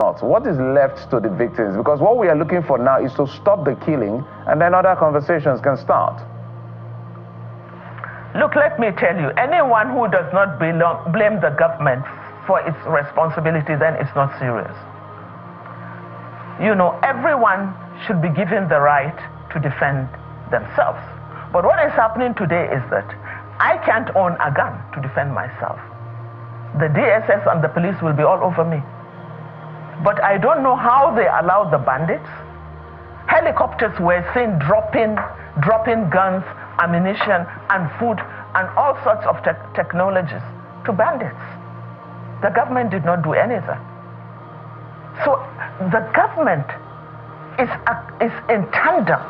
What is left to the victims? Because what we are looking for now is to stop the killing, and then other conversations can start. Look, let me tell you, anyone who does not blame the government for its responsibility, then it's not serious. You know, everyone should be given the right to defend themselves. But what is happening today is that I can't own a gun to defend myself. The DSS and the police will be all over me. But I don't know how they allowed the bandits. Helicopters were seen dropping guns, ammunition, and food, and all sorts of technologies to bandits. The government did not do anything. So the government is in tandem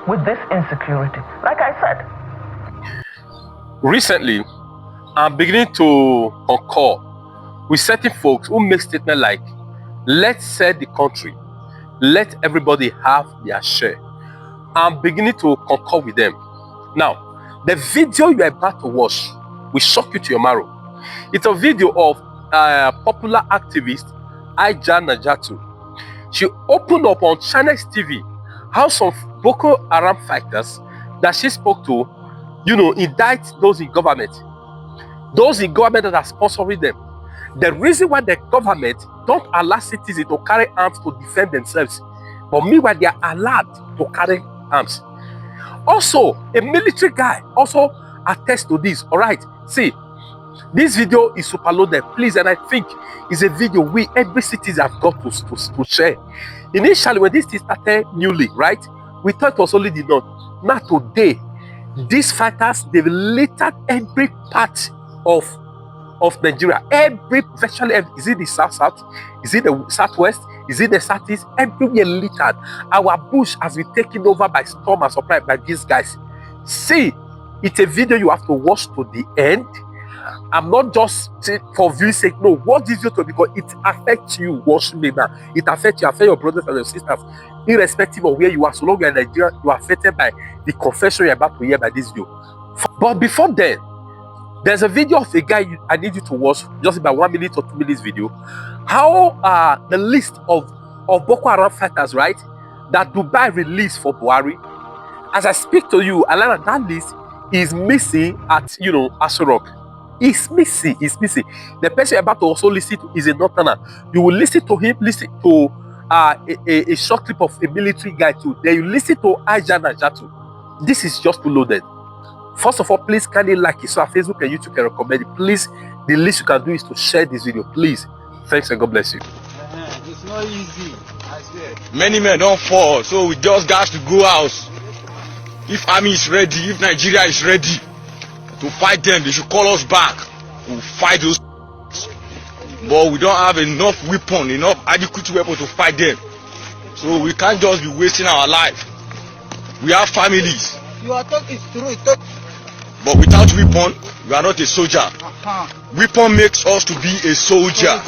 with this insecurity. Like I said. Recently, I'm beginning to concur with certain folks who make statements like, let's sell the country, let everybody have their share. I'm beginning to concur with them. Now, the video you're about to watch will shock you to your marrow. It's a video of popular activist Hajiya Naajatu. She opened up on China's TV how some Boko Haram fighters that she spoke to, you know, indict those in government. Those in government that are sponsoring them. The reason why the government don't allow citizens to carry arms to defend themselves, but meanwhile they are allowed to carry arms. Also, a military guy also attests to this. All right, see, this video is super loaded, please, and I think it's a video every citizen have got to share. Initially, when this thing started newly, right, we thought it was only the north. Now today, these fighters, they've littered every part of Nigeria. Virtually, is it the south, is it the southwest, is it the southeast? Everywhere littered. Our bush has been taken over by storm and surprise by these guys. See, it's a video you have to watch to the end. I'm not just for viewing sake. No, watch this video because it affects you. Watch me now. It affects you, affect your brothers and your sisters, irrespective of where you are. So long you're in Nigeria, you are affected by the confession you're about to hear by this video. But before then, there's a video of a guy I need you to watch, just about 1 minute or 2 minutes video. How the list of Boko Haram fighters, right, that Dubai released for Buhari. As I speak to you, Alana, that list is missing at, you know, Asorok. It's missing. The person you're about to also listen to is a northerner. You will listen to him, listen to a short clip of a military guy too. Then you listen to Hajiya Naajatu. This is just too loaded. First of all, please kindly like it so our Facebook and YouTube can recommend it. Please, the least you can do is to share this video. Please. Thanks and God bless you. It's not easy, I swear. Many men don't fall, so we just got to go out. If army is ready, if Nigeria is ready to fight them, they should call us back. We'll fight those. But we don't have enough weapon, enough adequate weapon to fight them. So we can't just be wasting our life. We have families. Your talk is true. But without weapon, we are not a soldier. Weapon makes us to be a soldier.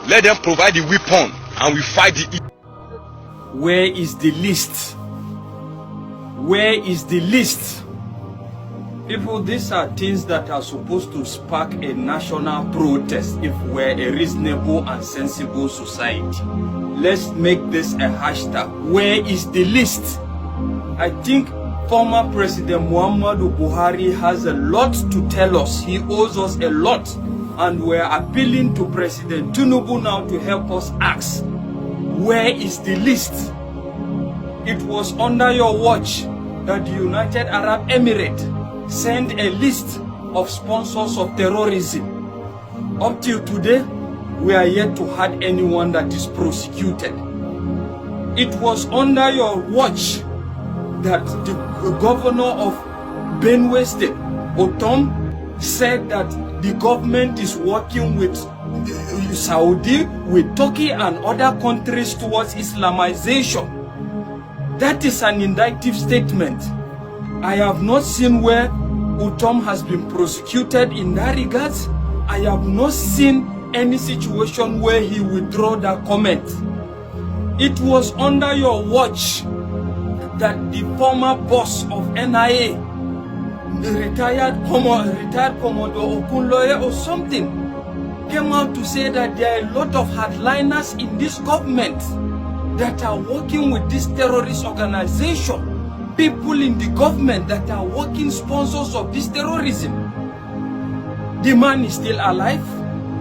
Let them provide the weapon and we fight the evil. Where is the list? Where is the list? People, these are things that are supposed to spark a national protest if we're a reasonable and sensible society. Let's make this a hashtag. Where is the list? I think former President Muhammadu Buhari has a lot to tell us. He owes us a lot. And we're appealing to President Tinubu now to help us ask, where is the list? It was under your watch that the United Arab Emirates sent a list of sponsors of terrorism. Up till today, we are yet to have anyone that is prosecuted. It was under your watch that the governor of Benue State, Otom, said that the government is working with Saudi, with Turkey and other countries towards Islamization. That is an indictive statement. I have not seen where Otom has been prosecuted in that regard. I have not seen any situation where he withdraw that comment. It was under your watch that the former boss of NIA, the retired Commodore Okunloye or something, came out to say that there are a lot of hardliners in this government that are working with this terrorist organization. People in the government that are working sponsors of this terrorism. The man is still alive.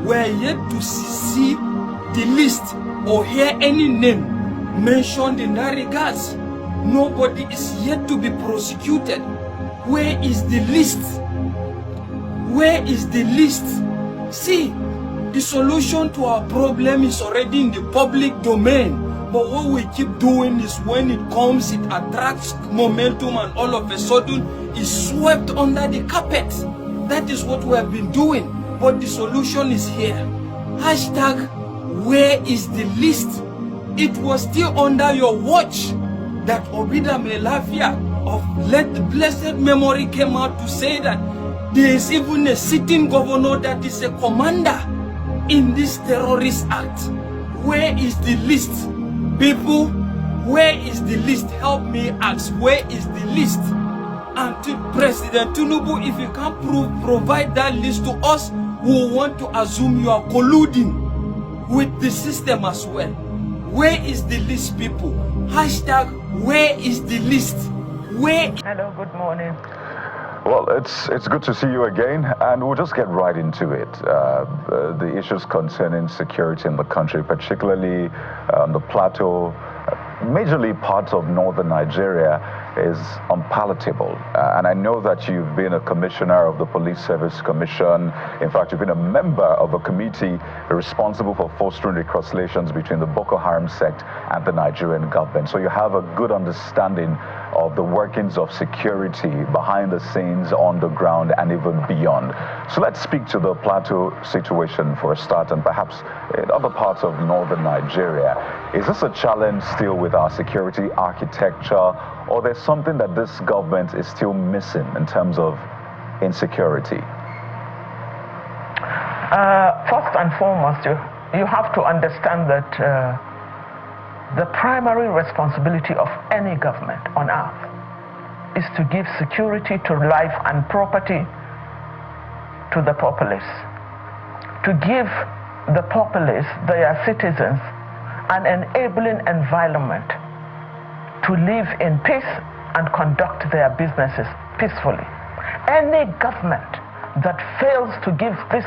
We are yet to see the list or hear any name mentioned in that regards. Nobody is yet to be prosecuted. Where is the list? Where is the list? See, the solution to our problem is already in the public domain. But what we keep doing is when it comes, it attracts momentum and all of a sudden is swept under the carpet. That is what we have been doing. But the solution is here. Hashtag, where is the list? It was still under your watch that Obida Melafia of let the blessed memory came out to say that there is even a sitting governor that is a commander in this terrorist act. Where is the list? People, where is the list? Help me ask, where is the list? And to President Tinubu, if you can't provide that list to us, we want to assume you are colluding with the system as well. Where is the list, people? Hashtag, where is the list? Where? Hello, good morning. Well, it's good to see you again, and we'll just get right into it. The issues concerning security in the country, particularly on the plateau, majorly parts of northern Nigeria, is unpalatable. And I know that you've been a commissioner of the Police Service Commission. In fact, you've been a member of a committee responsible for fostering reconciliations between the Boko Haram sect and the Nigerian government. So you have a good understanding of the workings of security behind the scenes, on the ground, and even beyond. So let's speak to the plateau situation for a start, and perhaps in other parts of northern Nigeria. Is this a challenge still with our security architecture, or there's something that this government is still missing in terms of insecurity? First and foremost, you have to understand that the primary responsibility of any government on earth is to give security to life and property to the populace, to give the populace, their citizens, an enabling environment to live in peace and conduct their businesses peacefully. Any government that fails to give this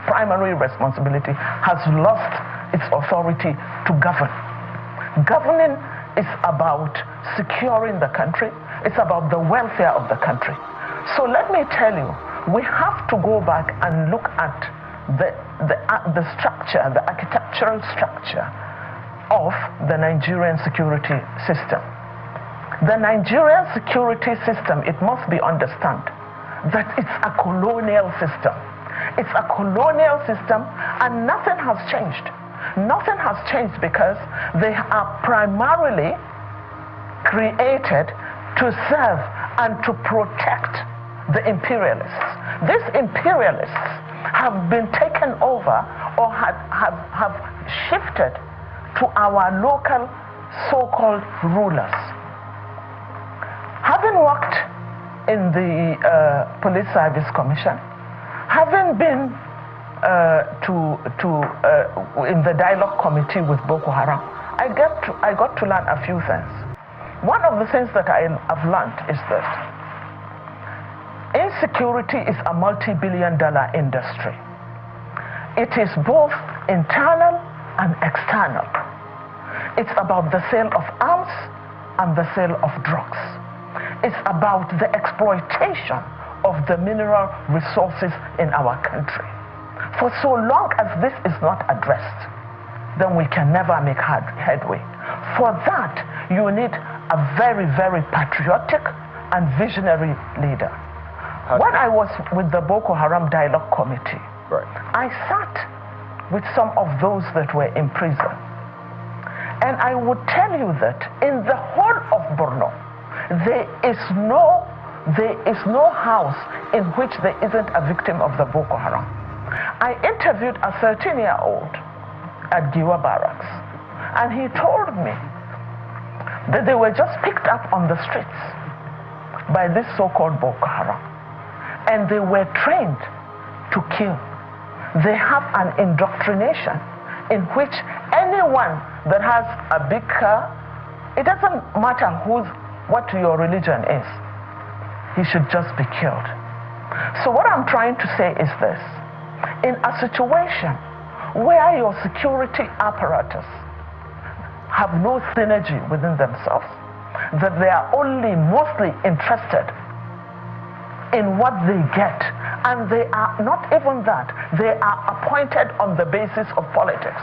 primary responsibility has lost its authority to govern. Governing is about securing the country. It's about the welfare of the country. So let me tell you, we have to go back and look at the structure, the architectural structure of the Nigerian security system. The Nigerian security system, it must be understood that it's a colonial system. It's a colonial system, and nothing has changed. Nothing has changed because they are primarily created to serve and to protect the imperialists. These imperialists have been taken over or have shifted to our local so-called rulers. Having worked in the Police Service Commission, having been in the dialogue committee with Boko Haram, I got to learn a few things. One of the things that I have learned is that insecurity is a multi-billion-dollar industry. It is both internal and external. It's about the sale of arms and the sale of drugs. It's about the exploitation of the mineral resources in our country. For so long as this is not addressed, then we can never make headway. For that, you need a very, very patriotic and visionary leader. When I was with the Boko Haram Dialogue Committee, I sat with some of those that were in prison. And I would tell you that in the whole of Borno, there is no house in which there isn't a victim of the Boko Haram. I interviewed a 13-year-old at Giwa Barracks, and he told me that they were just picked up on the streets by this so-called Boko Haram, and they were trained to kill. they have an indoctrination in which anyone that has a big car, it doesn't matter what your religion is, he should just be killed. So what I'm trying to say is this: in a situation where your security apparatus have no synergy within themselves, that they are only mostly interested in what they get, and they are not even that, they are appointed on the basis of politics,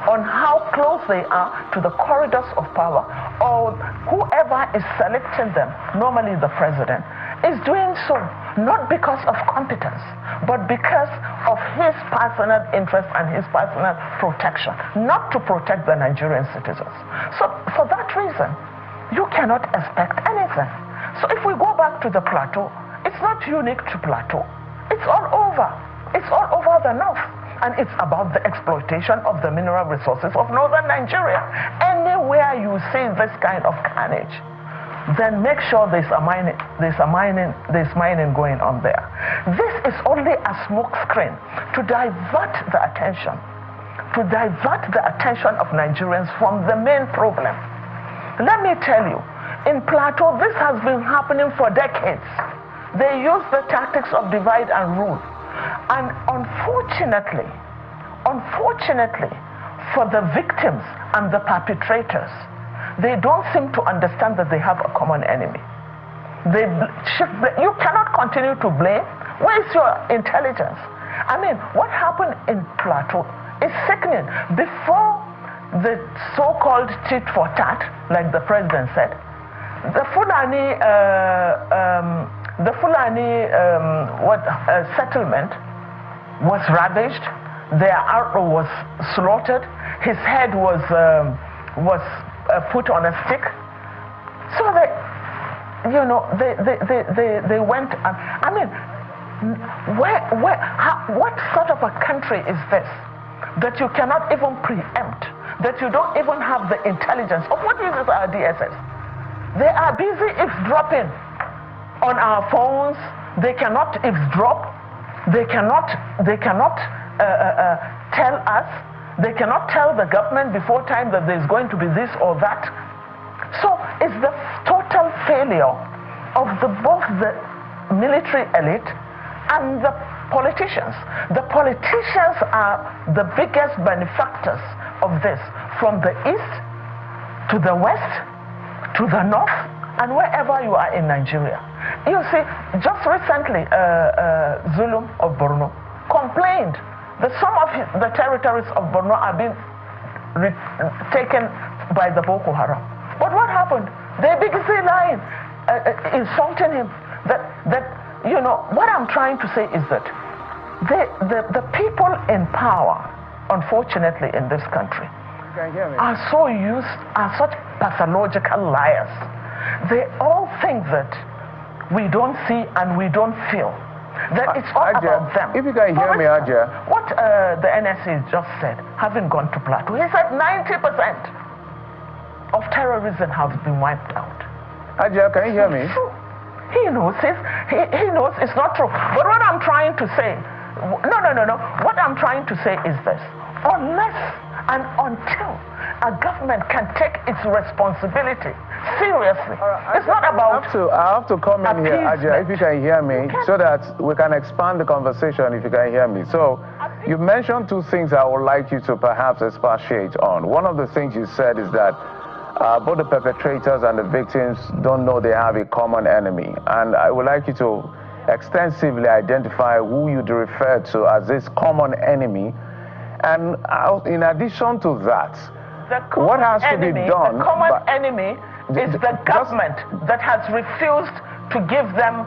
on how close they are to the corridors of power, or whoever is selecting them, normally the president, is doing so not because of competence, but because of his personal interest and his personal protection, not to protect the Nigerian citizens. So for that reason, you cannot expect anything. So if we go back to the plateau, it's not unique to plateau. It's all over. It's all over the north. And it's about the exploitation of the mineral resources of northern Nigeria. Anywhere you see this kind of carnage, then make sure there's mining going on there. This is only a smoke screen to divert the attention of Nigerians from the main problem. Let me tell you, in Plateau, this has been happening for decades. They use the tactics of divide and rule. And unfortunately, for the victims and the perpetrators, they don't seem to understand that they have a common enemy. You cannot continue to blame. Where is your intelligence? I mean, what happened in Plateau is sickening. Before the so-called tit for tat, like the president said, the Fulani settlement was ravaged. Their outlaw was slaughtered. His head was put on a stick. So they went. I mean, what sort of a country is this that you cannot even preempt? That you don't even have the intelligence of what uses our DSS? They are busy eavesdropping on our phones. They cannot eavesdrop. They cannot tell us. They cannot tell the government before time that there's going to be this or that. So it's the total failure of both the military elite and the politicians. The politicians are the biggest benefactors of this, from the east to the west to the north and wherever you are in Nigeria. You see, just recently, Zulum of Borno complained that some of the territories of Borno are being taken by the Boko Haram. But what happened? They busy lying, insulting him. What I'm trying to say is that the people in power, unfortunately, in this country, are such pathological liars. They all think that we don't see and we don't feel. That it's all about them. If you can hear me, Hajiya. What the NSA just said, having gone to Plateau, he said 90% of terrorism has been wiped out. Hajiya, can you hear me? He knows it's not true. But what I'm trying to say, no. What I'm trying to say is this: unless and until a government can take its responsibility seriously, it's not about. I have to come in here, Hajiya, if you can hear me, so that we can expand the conversation. If you can hear me, so you mentioned two things I would like you to perhaps expatiate on. One of the things you said is that both the perpetrators and the victims don't know they have a common enemy. And I would like you to extensively identify who you refer to as this common enemy. And in addition to that, what has to be done? The common enemy is the government that has refused to give them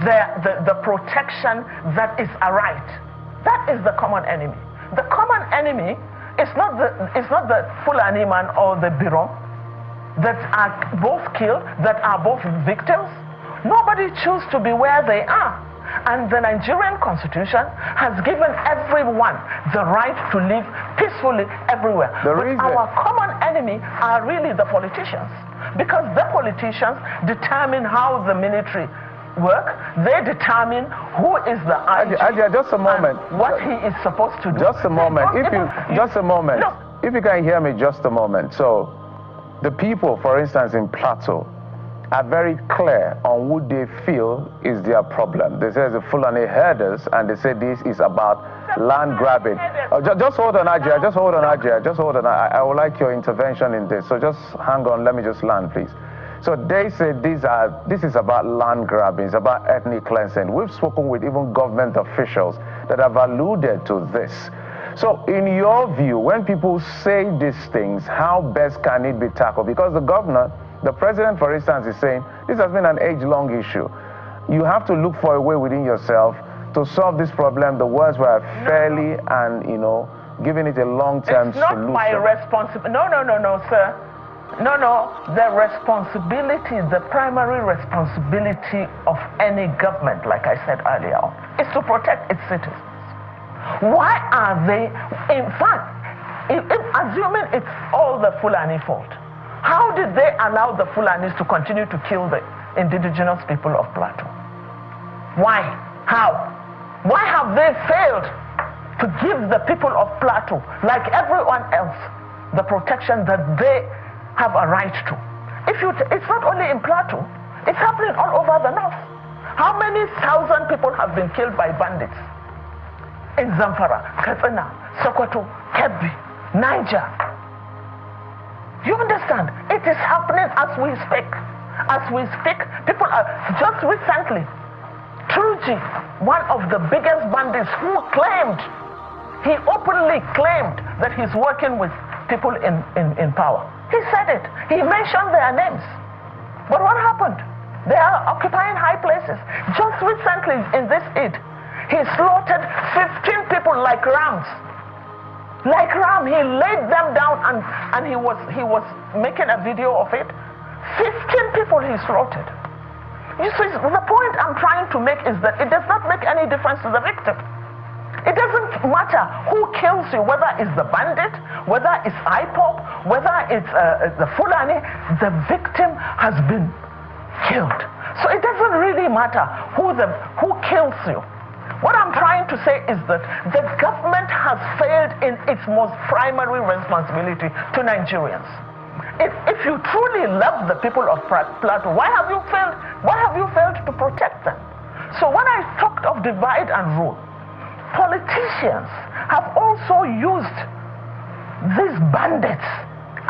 the protection that is a right. That is the common enemy. The common enemy is not the Fulani man or the Birom that are both killed, that are both victims. Nobody chooses to be where they are. And the Nigerian Constitution has given everyone the right to live peacefully everywhere. But our common enemy are really the politicians, because the politicians determine how the military work. They determine who is the IG. Hajiya, just a moment. What he is supposed to do. Just a moment. Just a moment. No. If you can hear me, just a moment. So, the people, for instance, in Plateau, are very clear on who they feel is their problem. They say the Fulani herders, and they say this is about land grabbing. Just hold on, Hajiya. Just hold on, Hajiya. Just hold on. I would like your intervention in this. So just hang on. Let me just land, please. So they say this is about land grabbing. It's about ethnic cleansing. We've spoken with even government officials that have alluded to this. So in your view, when people say these things, how best can it be tackled? Because the president, for instance, is saying this has been an age-long issue. You have to look for a way within yourself to solve this problem. The words were fairly and, giving it a long-term solution. It's not my responsibility. No, sir. No. The responsibility, the primary responsibility of any government, like I said earlier, is to protect its citizens. Why are they, in fact, assuming it's all the Fulani fault, how did they allow the Fulanis to continue to kill the indigenous people of Plateau? Why? How? Why have they failed to give the people of Plateau, like everyone else, the protection that they have a right to? It's not only in Plateau, it's happening all over the north. How many thousand people have been killed by bandits? In Zamfara, Katsina, Sokoto, Kebbi, Niger. You understand? It is happening as we speak. As we speak, people are, just recently, Truji, one of the biggest bandits who he openly claimed that he's working with people in power. He said it. He mentioned their names. But what happened? They are occupying high places. Just recently in this Eid, he slaughtered 15 people like rams. Like ram, he laid them down and he was making a video of it. 15 people he slaughtered. You see, the point I'm trying to make is that it does not make any difference to the victim. It doesn't matter who kills you, whether it's the bandit, whether it's IPOP, whether it's the Fulani, the victim has been killed. So it doesn't really matter who kills you. What I'm trying to say is that the government has failed in its most primary responsibility to Nigerians. If you truly love the people of Plateau, why have you failed? Why have you failed to protect them? So when I talked of divide and rule, politicians have also used these bandits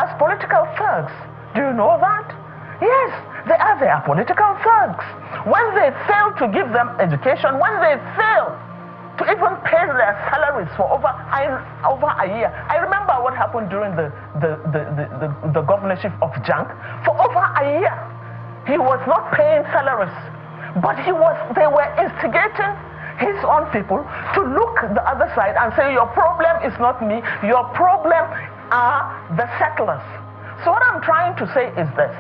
as political thugs. Do you know that? Yes, they are political thugs. When they fail to give them education, when they fail to even pay their salaries for over a year. I remember what happened during the governorship of Jank. For over a year, he was not paying salaries, but they were instigating his own people to look the other side and say, your problem is not me, your problem are the settlers. So what I'm trying to say is this.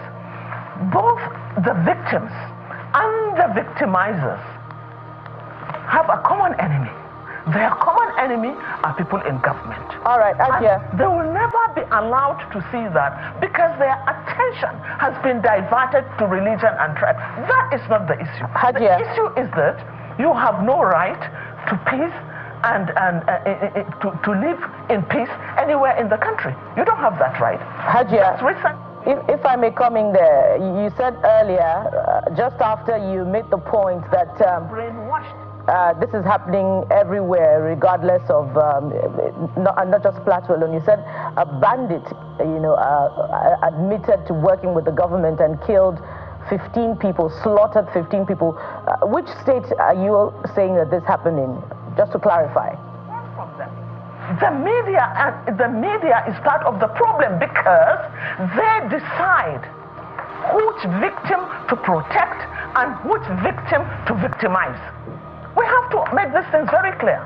Both the victims and the victimizers have a common enemy. Their common enemy are people in government. All right, Hajiya. They will never be allowed to see that because their attention has been diverted to religion and tribe. That is not the issue. Hajiya. The issue is that you have no right to peace and to live in peace anywhere in the country. You don't have that right. Hajiya. If I may come in there, you said earlier, just after you made the point that brainwashed. This is happening everywhere, regardless of not just Plateau alone. You said a bandit, admitted to working with the government and killed 15 people, slaughtered 15 people. Which state are you saying that this happened in? Just to clarify. The media is part of the problem because they decide which victim to protect and which victim to victimize. We have to make these things very clear.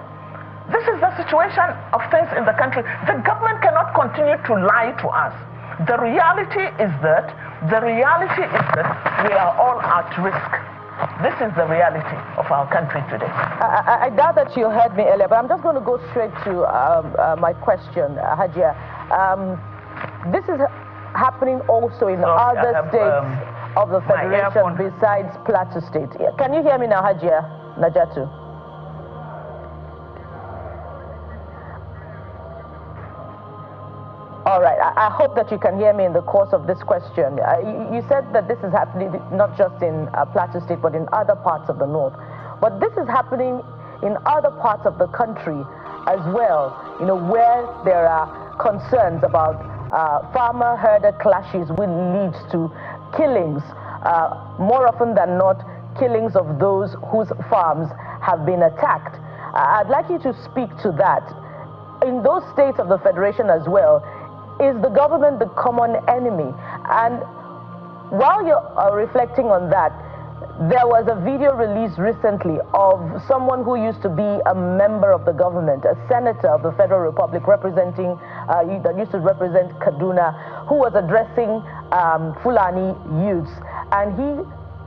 This is the situation of things in the country. The government cannot continue to lie to us. The reality is that we are all at risk. This is the reality of our country today. I doubt that you heard me earlier, but I'm just going to go straight to my question, Hajiya. This is happening also in other states. of the Federation besides Plateau State. Can you hear me now, Hajiya, Naajatu? All right, I hope that you can hear me in the course of this question. You said that this is happening not just in Plateau State, but in other parts of the north. But this is happening in other parts of the country as well, you know, where there are concerns about farmer-herder clashes which leads to killings, more often than not, killings of those whose farms have been attacked. I'd like you to speak to that. In those states of the Federation as well, is the government the common enemy? And while you're reflecting on that, there was a video released recently of someone who used to be a member of the government, a senator of the Federal Republic representing, that used to represent Kaduna, who was addressing Fulani youths, and he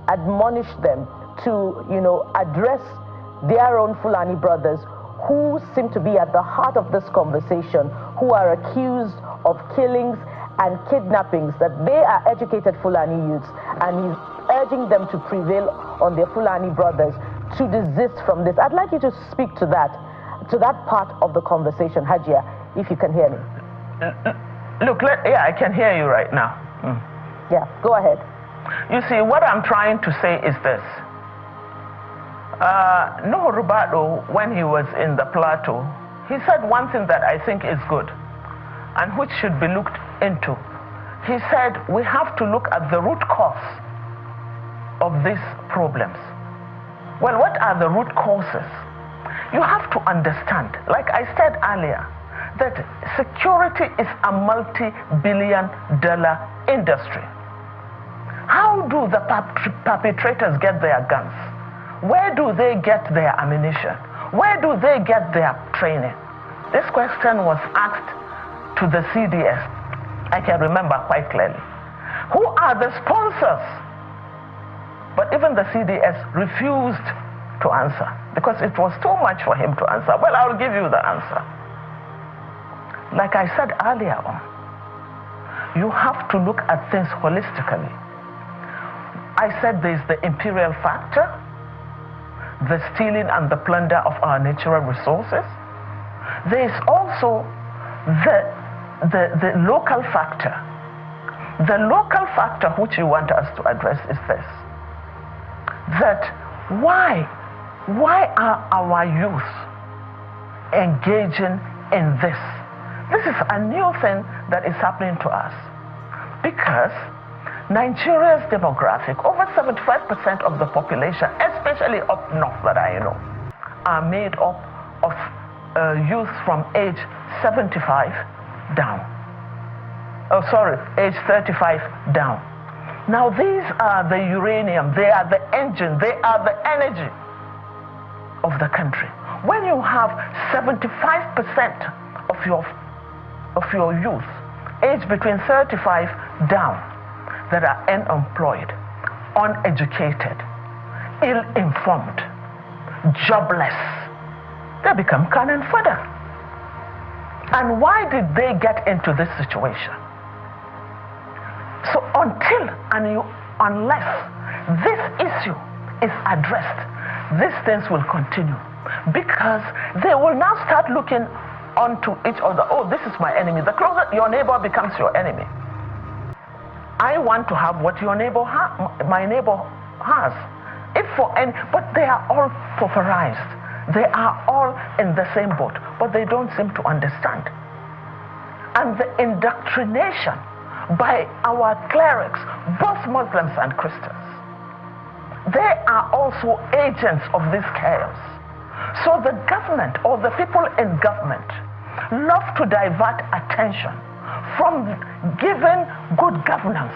admonished them to, you know, address their own Fulani brothers who seem to be at the heart of this conversation, who are accused of killings and kidnappings, that they are educated Fulani youths, and he's urging them to prevail on their Fulani brothers to desist from this. I'd like you to speak to that part of the conversation, Hajiya, if you can hear me. Look, yeah, I can hear you right now. Yeah, go ahead. You see, what I'm trying to say is this. Nuhu Rubado, when he was in the plateau, he said one thing that I think is good and which should be looked into. He said we have to look at the root cause of these problems. Well, what are the root causes? You have to understand, like I said earlier, that security is a multi-billion-dollar industry. How do the perpetrators get their guns? Where do they get their ammunition? Where do they get their training? This question was asked to the CDS. I can remember quite clearly. Who are the sponsors? But even the CDS refused to answer because it was too much for him to answer. Well, I'll give you the answer. Like I said earlier on, you have to look at things holistically. I said there's the imperial factor, the stealing and the plunder of our natural resources. There is also the local factor. The local factor which you want us to address is this, that why are our youth engaging in this? This is a new thing that is happening to us because Nigeria's demographic, over 75% of the population, especially up north that I know, are made up of youth from age 75 down. Oh, sorry, age 35 down. Now these are the uranium, they are the engine, they are the energy of the country. When you have 75% of your youth, age between 35 down, that are unemployed, uneducated, ill-informed, jobless, they become cannon fodder. And why did they get into this situation? So unless this issue is addressed, these things will continue because they will now start looking onto each other. Oh, this is my enemy. The closer your neighbor becomes your enemy. I want to have what your neighbor my neighbor has. But they are all pulverized. They are all in the same boat, but they don't seem to understand. And the indoctrination by our clerics, both Muslims and Christians, they are also agents of this chaos. So the government or the people in government love to divert attention from giving good governance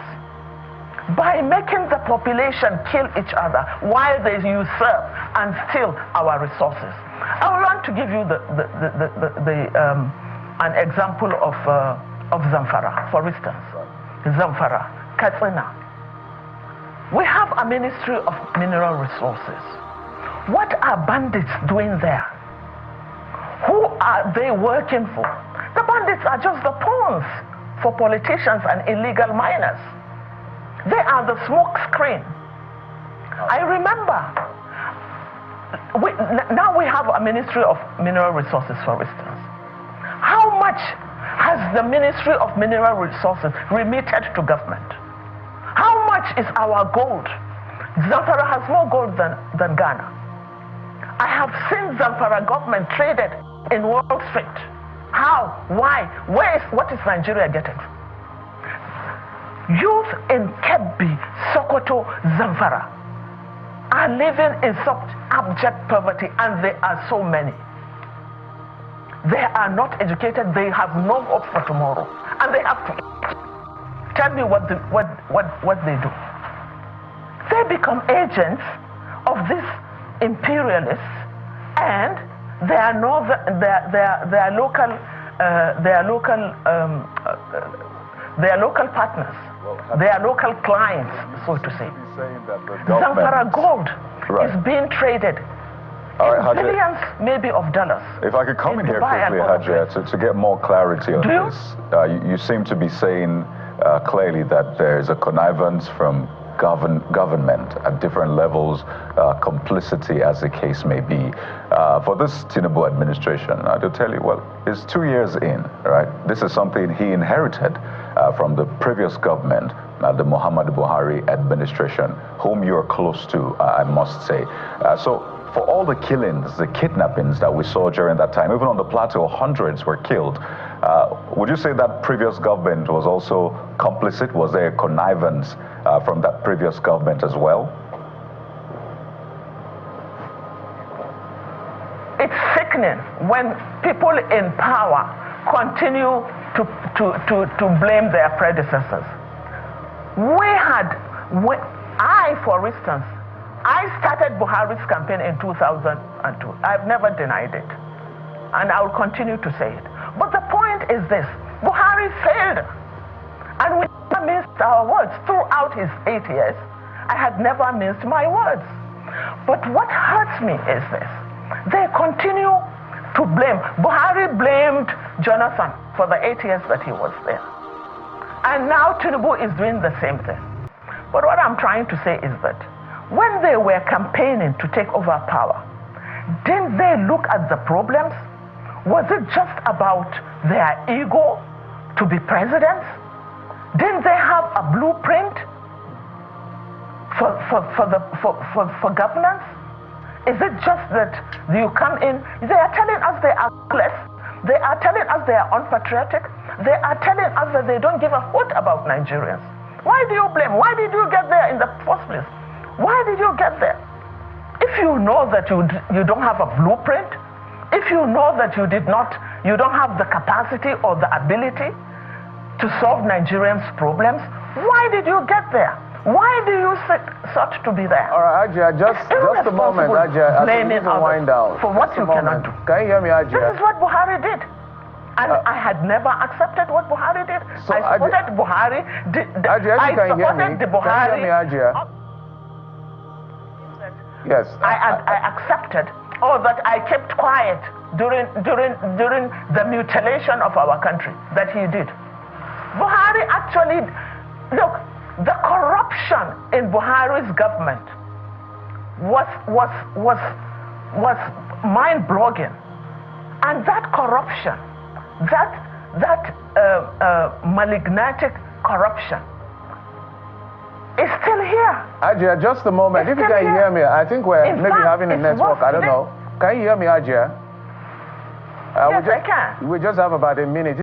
by making the population kill each other while they usurp and steal our resources. I would want to give you an example of Zamfara, for instance. Zamfara, Katsina. We have a Ministry of Mineral Resources. What are bandits doing there? Who are they working for? The bandits are just the pawns for politicians and illegal miners. They are the smoke screen. I remember, now we have a Ministry of Mineral Resources, for instance. How much has the Ministry of Mineral Resources remitted to government? How much is our gold? Zamfara has more gold than Ghana. I have seen Zamfara government traded in Wall Street. How? Why? What is Nigeria getting? Youth in Kebbi, Sokoto, Zamfara are living in such abject poverty, and they are so many. They are not educated, they have no hope for tomorrow, and they have to eat. Tell me what they do. They become agents of these imperialists, and their local partners, their local clients, so to say. Zamfara gold is being traded. Right, billions, maybe, of dollars. If I could come in here quickly, Hajiya, to get more clarity on this. You seem to be saying clearly that there is a connivance from government at different levels, complicity as the case may be. For this Tinubu administration, to tell you, well, it's 2 years in, right? This is something he inherited from the previous government, the Muhammadu Buhari administration, whom you're close to, I must say. So for all the killings, the kidnappings that we saw during that time, even on the plateau, hundreds were killed. Would you say that previous government was also complicit? Was there a connivance from that previous government as well? It's sickening when people in power continue to blame their predecessors. For instance, I started Buhari's campaign in 2002. I've never denied it, and I will continue to say it. But the point is this: Buhari failed, and we never minced our words. Throughout his 8 years, I had never minced my words. But what hurts me is this: they continue to blame. Buhari blamed Jonathan for the 8 years that he was there, and now Tinubu is doing the same thing. But what I'm trying to say is that when they were campaigning to take over power, didn't they look at the problems? Was it just about their ego to be presidents? Didn't they have a blueprint for governance? Is it just that you come in, they are telling us they are clueless, they are telling us they are unpatriotic, they are telling us that they don't give a hoot about Nigerians. Why do you blame? Why did you get there in the first place? Why did you get there? If you know that you don't have a blueprint, if you know that you don't have the capacity or the ability to solve Nigerians' problems, why did you get there? Why do you sought to be there? All right, Hajiya, just a moment, Hajiya. Blaming others for what you cannot do. Can you hear me, Hajiya? This is what Buhari did. And I had never accepted what Buhari did. So I supported Buhari. Hajiya, I supported the Buhari. Can you hear me, Hajiya? Yes. I accepted, or that I kept quiet during the mutilation of our country that he did. Buhari actually, look, the corruption in Buhari's government was mind-blowing, and that corruption, that malignant corruption, is still here. Hajiya, just a moment. If you can hear me, I think we're maybe having a network. I don't know. Can you hear me, Hajiya? Yes, I can. We just have about a minute.